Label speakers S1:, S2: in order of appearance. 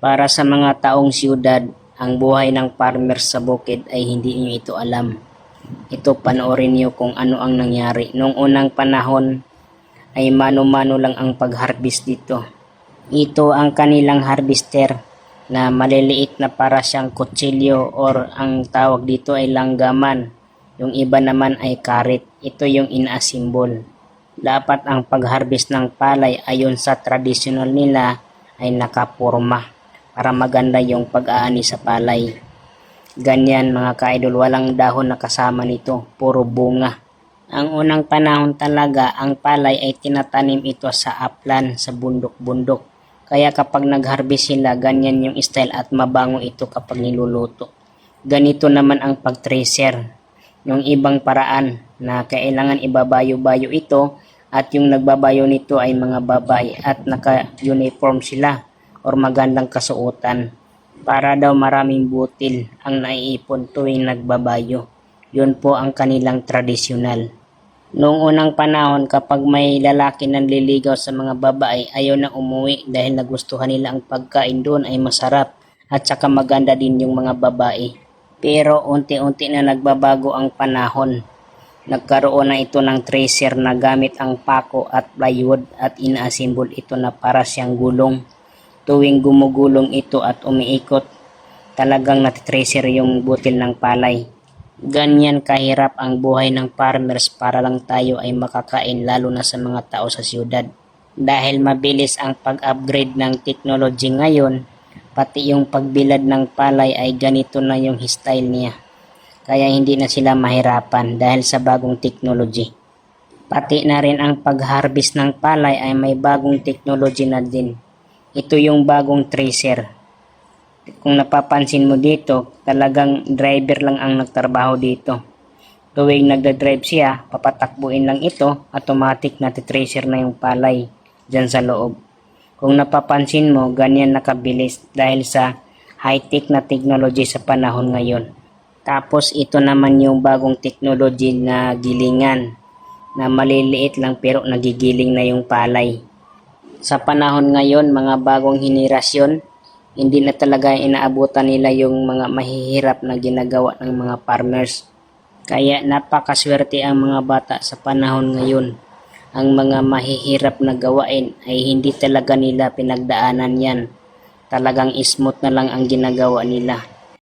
S1: Para sa mga taong siyudad, ang buhay ng farmer sa bukid ay hindi niyo ito alam. Ito panoorin niyo kung ano ang nangyari. Noong unang panahon ay mano-mano lang ang pag-harvest dito. Ito ang kanilang harvester na maliliit na para siyang kutsilyo or ang tawag dito ay langgaman. Yung iba naman ay karit. Ito yung ina-assemble. Dapat ang pag-harvest ng palay ayon sa traditional nila ay nakapurma para maganda yung pag-aani sa palay. Ganyan mga ka-idol, walang dahon na kasama nito, puro bunga. Ang unang panahon talaga, ang palay ay tinatanim ito sa upland, sa bundok-bundok. Kaya kapag nag-harvest sila, ganyan yung style at mabango ito kapag niluluto. Ganito naman ang pag-tracer. Yung ibang paraan na kailangan ibabayo-bayo ito at yung nagbabayo nito ay mga babae at naka-uniform sila or magandang kasuotan para daw maraming butil ang naiipon tuwing nagbabayo. Yun po ang kanilang tradisyonal. Noong unang panahon, kapag may lalaki nanliligaw sa mga babae, ayaw na umuwi dahil nagustuhan nila ang pagkain doon ay masarap at saka maganda din yung mga babae. Pero unti-unti na nagbabago ang panahon. Nagkaroon na ito ng tracer na gamit ang pako at plywood at ina-assemble ito na para siyang gulong. Tuwing gumugulong ito at umiikot, talagang natitracer yung butil ng palay. Ganyan kahirap ang buhay ng farmers para lang tayo ay makakain, lalo na sa mga tao sa siyudad. Dahil mabilis ang pag-upgrade ng technology ngayon, pati yung pagbilad ng palay ay ganito na yung style niya. Kaya hindi na sila mahirapan dahil sa bagong technology. Pati na rin ang pag-harvest ng palay ay may bagong technology na din. Ito yung bagong tracer. Kung napapansin mo dito, talagang driver lang ang nagtrabaho dito. Tuwing nagda-drive siya, papatakbuin lang ito, automatic na titracer na yung palay dyan sa loob. Kung napapansin mo, ganyan nakabilis dahil sa high-tech na technology sa panahon ngayon. Tapos ito naman yung bagong technology na gilingan, na maliliit lang pero nagigiling na yung palay. Sa panahon ngayon, mga bagong henerasyon, hindi na talaga inaabutan nila yung mga mahihirap na ginagawa ng mga farmers. Kaya napakaswerte ang mga bata sa panahon ngayon. Ang mga mahihirap na gawain ay hindi talaga nila pinagdaanan yan. Talagang smooth na lang ang ginagawa nila.